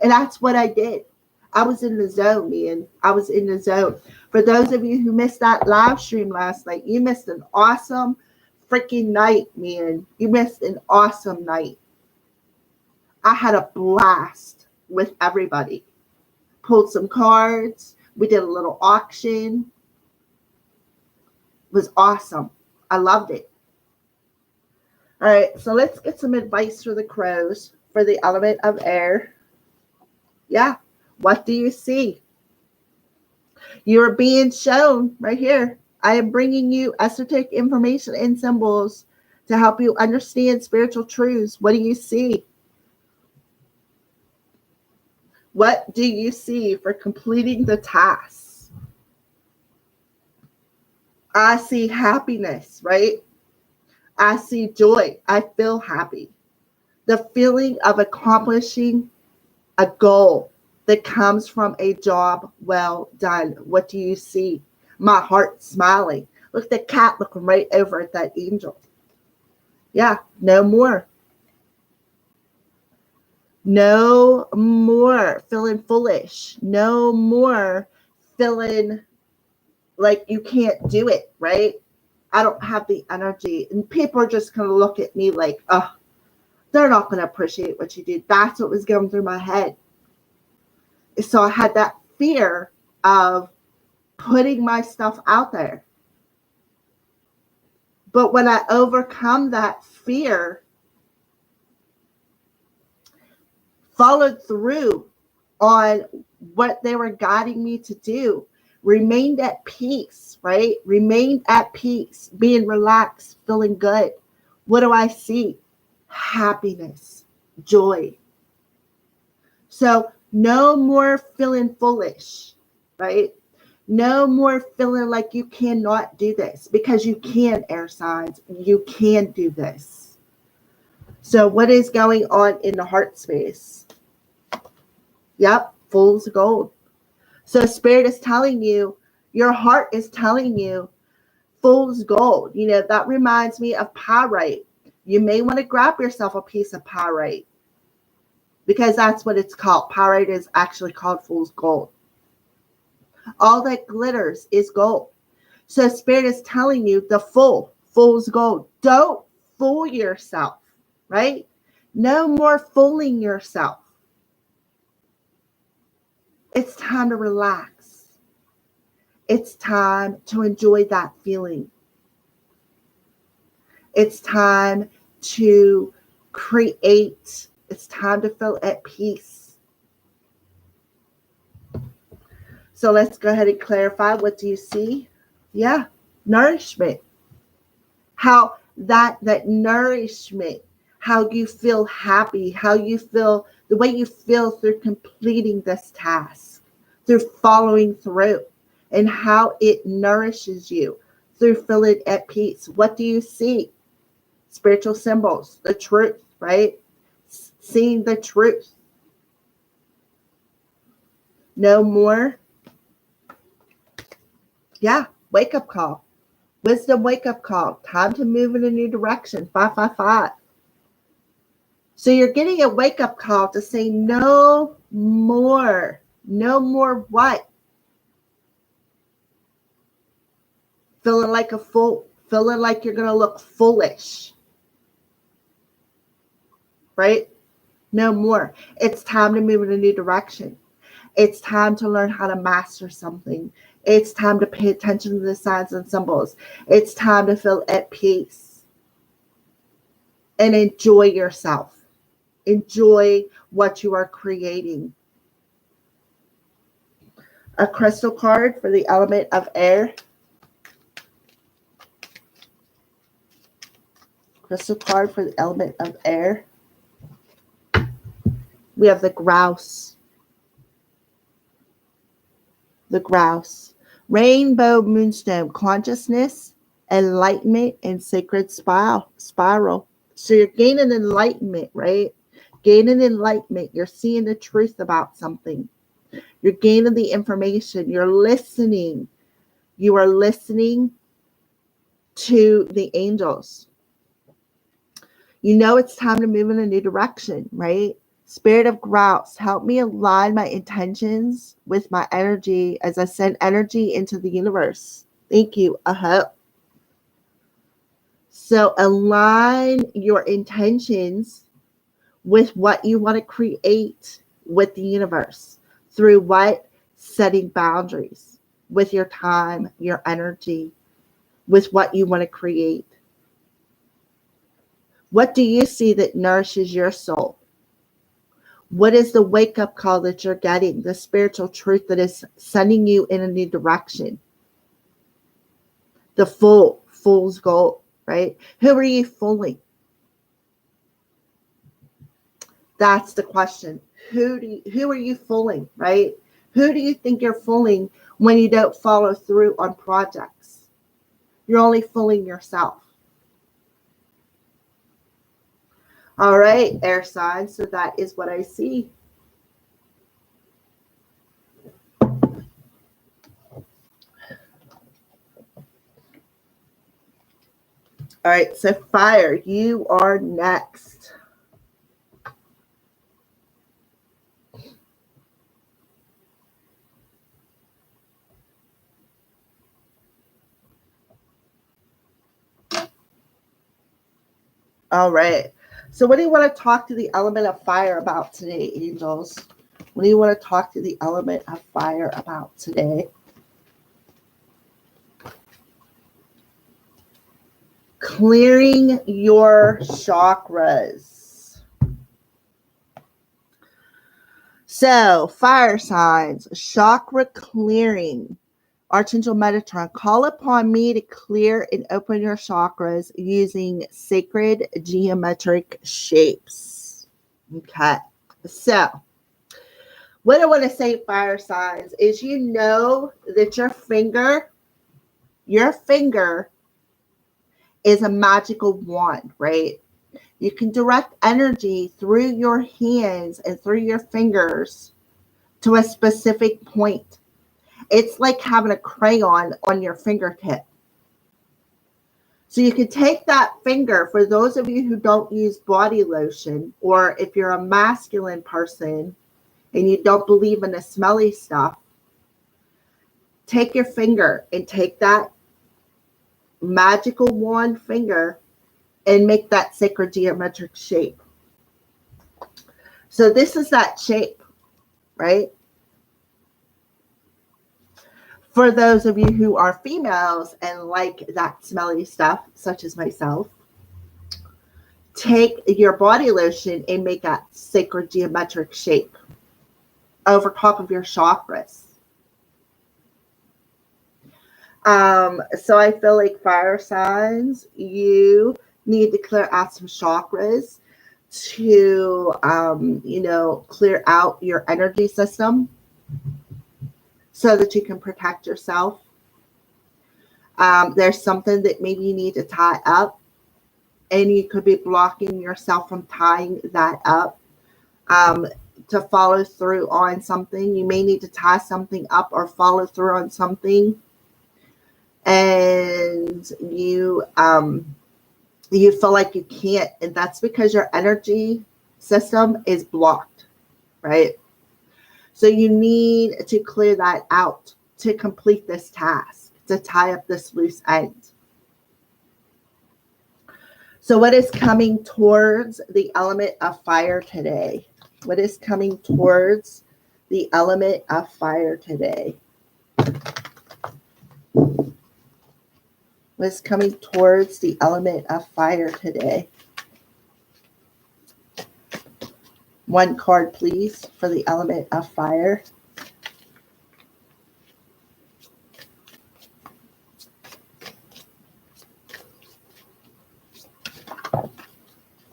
And that's what I did. I was in the zone, man. I was in the zone. For those of you who missed that live stream last night, you missed an awesome freaking night, man. You missed an awesome night. I had a blast with everybody. Pulled some cards. We did a little auction. It was awesome. I loved it. All right, so let's get some advice for the crows for the element of air. Yeah, what do you see? You're being shown right here. I am bringing you esoteric information and symbols to help you understand spiritual truths. What do you see? What do you see for completing the tasks? I see happiness, right? I see joy. I feel happy. The feeling of accomplishing a goal that comes from a job well done. What do you see? My heart smiling. Look at the cat looking right over at that angel. Yeah, no more. No more feeling foolish. No more feeling like you can't do it, right? I don't have the energy. And people are just going to look at me like, oh, they're not going to appreciate what you do. That's what was going through my head. So I had that fear of putting my stuff out there. But when I overcome that fear, followed through on what they were guiding me to do, remained at peace, right? Remained at peace, being relaxed, feeling good. What do I see? Happiness, joy. So no more feeling foolish, right? No more feeling like you cannot do this, because you can, air signs. You can do this. So what is going on in the heart space? Yep, fool's gold. So Spirit is telling you, your heart is telling you, fool's gold. You know, that reminds me of pyrite. You may want to grab yourself a piece of pyrite, because that's what it's called. Pyrite is actually called fool's gold. All that glitters is gold. So Spirit is telling you, the fool's gold. Don't fool yourself, right? No more fooling yourself. It's time to relax. It's time to enjoy that feeling. It's time to create. It's time to feel at peace. So let's go ahead and clarify. What do you see? Yeah, nourishment. How that nourishment, how you feel happy, how you feel, the way you feel through completing this task, through following through, and how it nourishes you through feeling at peace. What do you see? Spiritual symbols, the truth, right? Seeing the truth. No more. Yeah, wake up call. Wisdom wake up call. Time to move in a new direction. 555. So you're getting a wake up call to say no more. No more what? Feeling like a fool. Feeling like you're going to look foolish. Right? No more. It's time to move in a new direction. It's time to learn how to master something. It's time to pay attention to the signs and symbols. It's time to feel at peace and enjoy yourself. Enjoy what you are creating. A crystal card for the element of air. Crystal card for the element of air. We have the grouse. The grouse. Rainbow moonstone. Consciousness, enlightenment, and sacred spiral. So you're gaining enlightenment, right? Gaining enlightenment. You're seeing the truth about something. You're gaining the information. You're listening. You are listening to the angels. You know it's time to move in a new direction, right? Spirit of grouse, help me align my intentions with my energy as I send energy into the universe. Thank you. So align your intentions with what you want to create with the universe. Through what? Setting boundaries with your time, your energy, with what you want to create. What do you see that nourishes your soul? What is the wake-up call that you're getting? The spiritual truth that is sending you in a new direction. The fool's gold, right? Who are you fooling? That's the question. Who are you fooling, right? Who do you think you're fooling when you don't follow through on projects? You're only fooling yourself. All right, air signs. So that is what I see. All right, so fire, you are next. All right. So what do you want to talk to the element of fire about today, angels? What do you want to talk to the element of fire about today? Clearing your chakras. So, fire signs, chakra clearing. Archangel Metatron, call upon me to clear and open your chakras using sacred geometric shapes. Okay. So, what I want to say, fire signs, is you know that your finger is a magical wand, right? You can direct energy through your hands and through your fingers to a specific point. It's like having a crayon on your fingertip. So you can take that finger, for those of you who don't use body lotion, or if you're a masculine person and you don't believe in the smelly stuff, take your finger and take that magical wand finger and make that sacred geometric shape. So this is that shape, right? For those of you who are females and like that smelly stuff, such as myself, take your body lotion and make that sacred geometric shape over top of your chakras. So I feel like fire signs, you need to clear out some chakras to, clear out your energy system so that you can protect yourself. There's something that maybe you need to tie up, and you could be blocking yourself from tying that up. To follow through on something, you may need to tie something up or follow through on something, and you feel like you can't, and that's because your energy system is blocked, right? So you need to clear that out to complete this task, to tie up this loose end. So what is coming towards the element of fire today? What is coming towards the element of fire today? What is coming towards the element of fire today? One card, please, for the element of fire.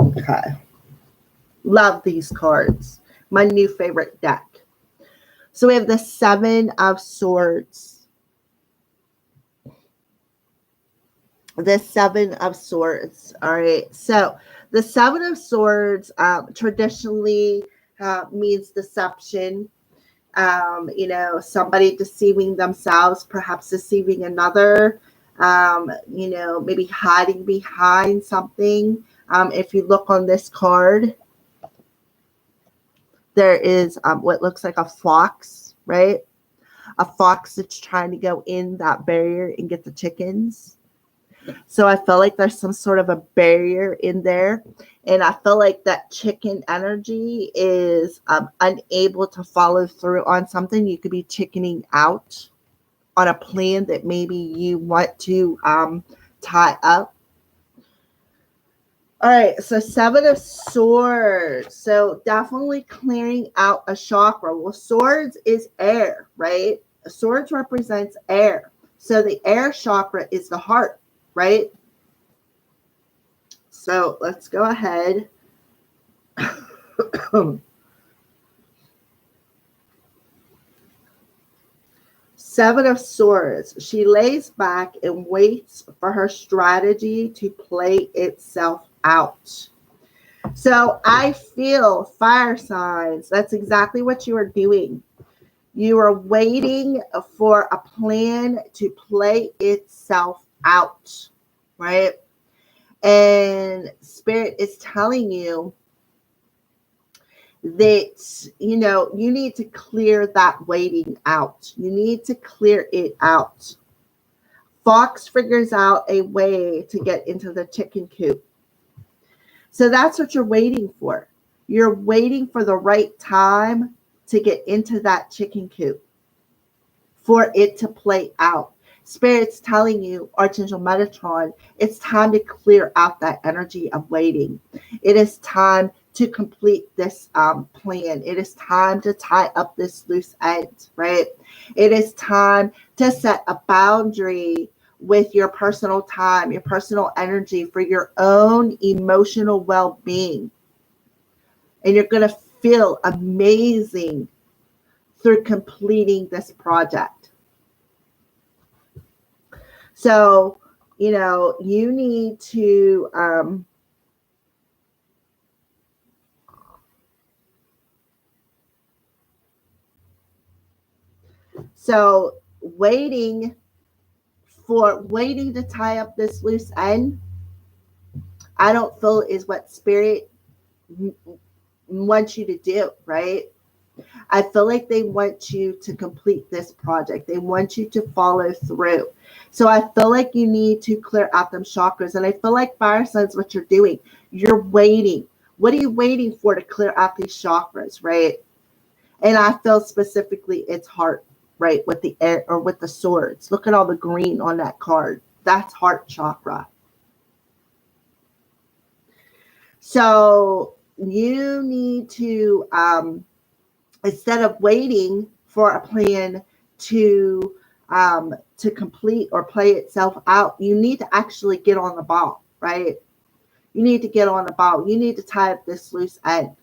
Okay. Love these cards. My new favorite deck. So we have the Seven of Swords. The Seven of Swords. All right. So the Seven of Swords traditionally means deception. Somebody deceiving themselves, perhaps deceiving another. Maybe hiding behind something. If you look on this card, there is what looks like a fox, right? A fox that's trying to go in that barrier and get the chickens. So I feel like there's some sort of a barrier in there. And I feel like that chicken energy is unable to follow through on something. You could be chickening out on a plan that maybe you want to tie up. All right, so Seven of Swords. So definitely clearing out a chakra. Well, swords is air, right? Swords represents air. So the air chakra is the heart, right? So let's go ahead. Seven of Swords. She lays back and waits for her strategy to play itself out. So I feel, fire signs, that's exactly what you are doing. You are waiting for a plan to play itself out, right? And Spirit is telling you that, you need to clear that waiting out. You need to clear it out. Fox figures out a way to get into the chicken coop. So that's what you're waiting for. You're waiting for the right time to get into that chicken coop, for it to play out. Spirit's telling you, Archangel Metatron, it's time to clear out that energy of waiting. It is time to complete this plan. It is time to tie up this loose end, right? It is time to set a boundary with your personal time, your personal energy for your own emotional well-being. And you're going to feel amazing through completing this project. So, you need to waiting to tie up this loose end, I don't feel is what Spirit wants you to do, right? I feel like they want you to complete this project. They want you to follow through. So I feel like you need to clear out them chakras. And I feel like fire signs, what you're doing, you're waiting. What are you waiting for to clear out these chakras, right? And I feel specifically it's heart, right? With the air or with the swords. Look at all the green on that card. That's heart chakra. So you need to, instead of waiting for a plan to complete or play itself out, you need to actually get on the ball, right? You need to get on a ball. You need to tie up this loose end.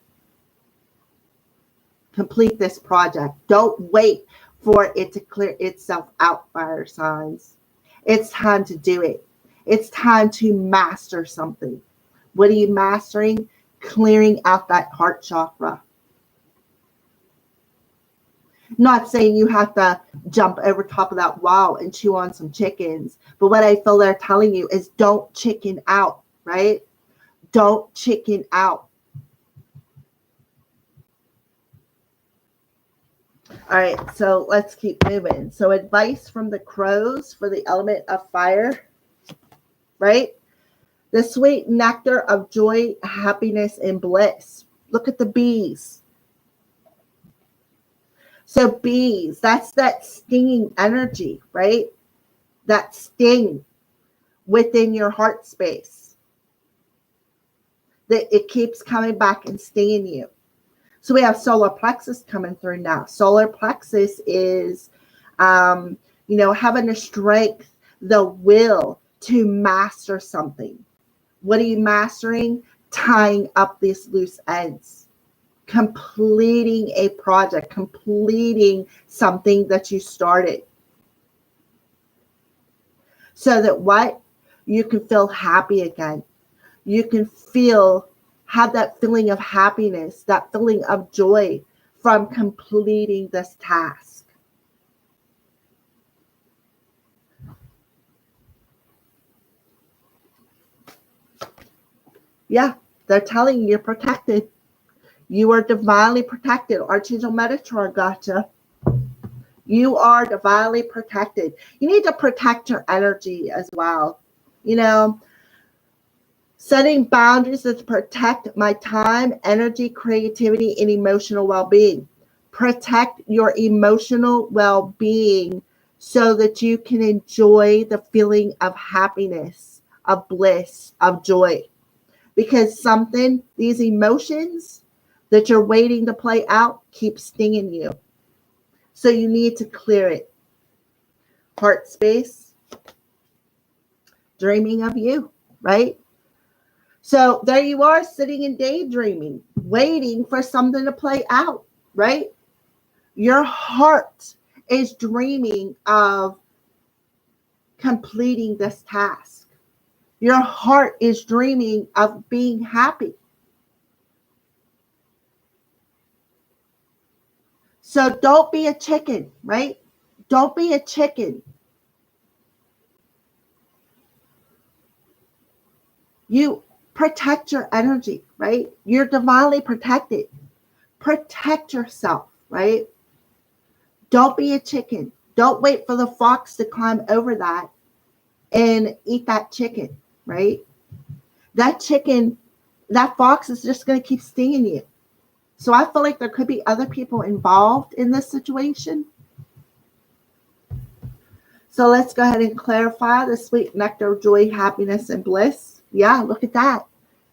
Complete this project. Don't wait for it to clear itself out, fire signs. It's time to do it. It's time to master something. What are you mastering? Clearing out that heart chakra. Not saying you have to jump over top of that wall and chew on some chickens, but what I feel they're telling you is don't chicken out, right? Don't chicken out. All right, so let's keep moving. So advice from the crows for the element of fire, right? The sweet nectar of joy, happiness, and bliss. Look at the bees. So bees, that's that stinging energy, right? That sting within your heart space. That it keeps coming back and stinging you. So we have solar plexus coming through now. Solar plexus is, having the strength, the will to master something. What are you mastering? Tying up these loose ends. Completing a project. Completing something that you started. So that what? You can feel happy again. You can have that feeling of happiness, that feeling of joy from completing this task. Yeah, they're telling you you're protected. You are divinely protected. Archangel Metatron gotcha. You are divinely protected. You need to protect your energy as well. Setting boundaries to protect my time, energy, creativity, and emotional well-being. Protect your emotional well-being so that you can enjoy the feeling of happiness, of bliss, of joy. Because these emotions that you're waiting to play out keep stinging you. So you need to clear it. Heart space, dreaming of you, right? So there you are, sitting and daydreaming, waiting for something to play out, right? Your heart is dreaming of completing this task. Your heart is dreaming of being happy. So don't be a chicken, right? Don't be a chicken. You protect your energy, right? You're divinely protected. Protect yourself, right? Don't be a chicken. Don't wait for the fox to climb over that and eat that chicken, right? That fox is just going to keep stinging you. So I feel like there could be other people involved in this situation. So let's go ahead and clarify the sweet nectar of joy, happiness, and bliss. Yeah, look at that.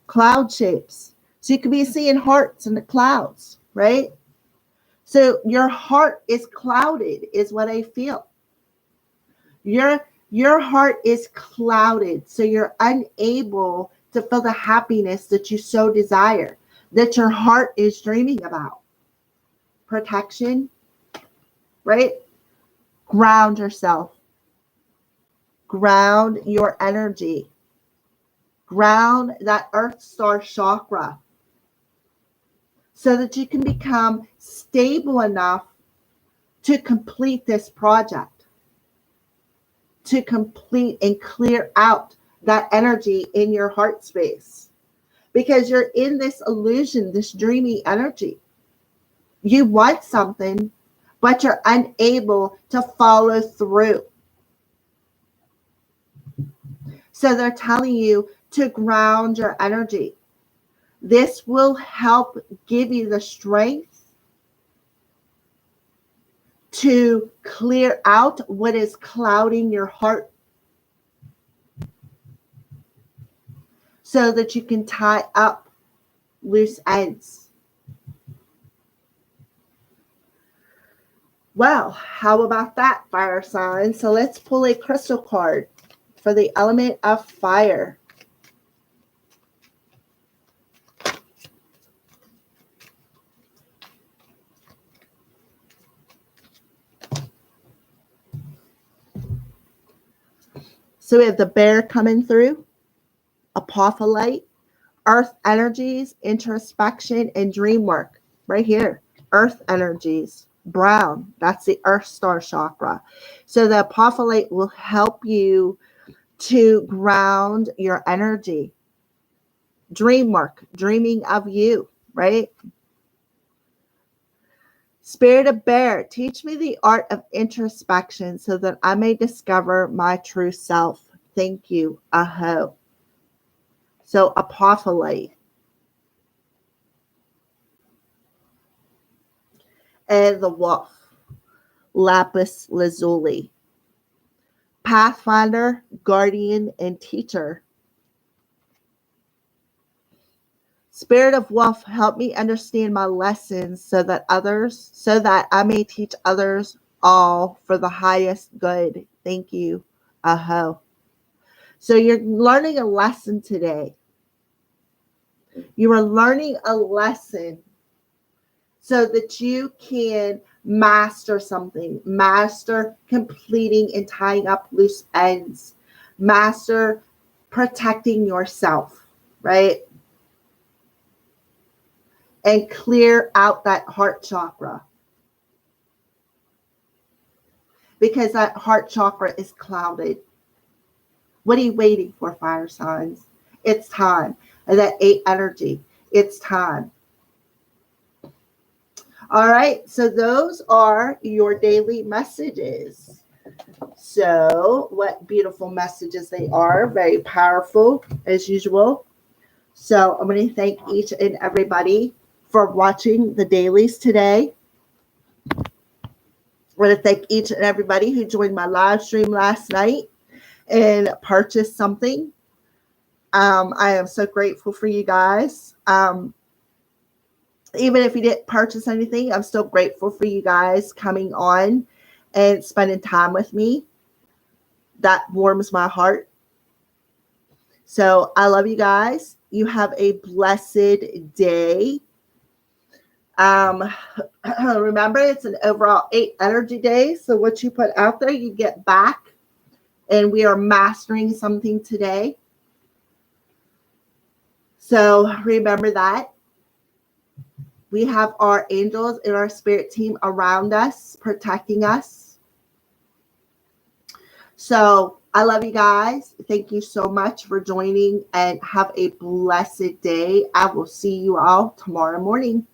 Cloud shapes. So you could be seeing hearts in the clouds, right? So your heart is clouded, is what I feel. Your heart is clouded, so you're unable to feel the happiness that you so desire, that your heart is dreaming about. Protection, right? Ground yourself. Ground your energy. Ground that Earth Star chakra so that you can become stable enough to complete this project, to complete and clear out that energy in your heart space, because you're in this illusion, this dreamy energy. You want something, but you're unable to follow through. So they're telling you to ground your energy. This will help give you the strength to clear out what is clouding your heart so that you can tie up loose ends. Well, how about that, fire sign? So let's pull a crystal card for the element of fire. So we have the bear coming through, apophyllite, earth energies, introspection, and dream work. Right here, earth energies, brown. That's the earth star chakra. So the apophyllite will help you to ground your energy. Dream work, dreaming of you, right? Spirit of bear, teach me the art of introspection so that I may discover my true self. Thank you. Aho. So apophyllite. And the wolf, lapis lazuli. Pathfinder, guardian, and teacher. Spirit of wolf, help me understand my lessons so that I may teach others all for the highest good. Thank you. Aho. So you're learning a lesson today. You are learning a lesson so that you can master something, master completing and tying up loose ends, master protecting yourself, right? And clear out that heart chakra. Because that heart chakra is clouded. What are you waiting for, fire signs? It's time. And that 8 energy, it's time. All right, so those are your daily messages. So what beautiful messages they are. Very powerful as usual. So I'm going to thank each and everybody for watching the dailies today. I want to thank each and everybody who joined my live stream last night and purchased something. I am so grateful for you guys. Even if you didn't purchase anything, I'm still grateful for you guys coming on and spending time with me. That warms my heart. So I love you guys. You have a blessed day. Remember, it's an overall 8 energy day. So what you put out there, you get back. And we are mastering something today. So remember that. We have our angels and our spirit team around us, protecting us. So I love you guys. Thank you so much for joining and have a blessed day. I will see you all tomorrow morning.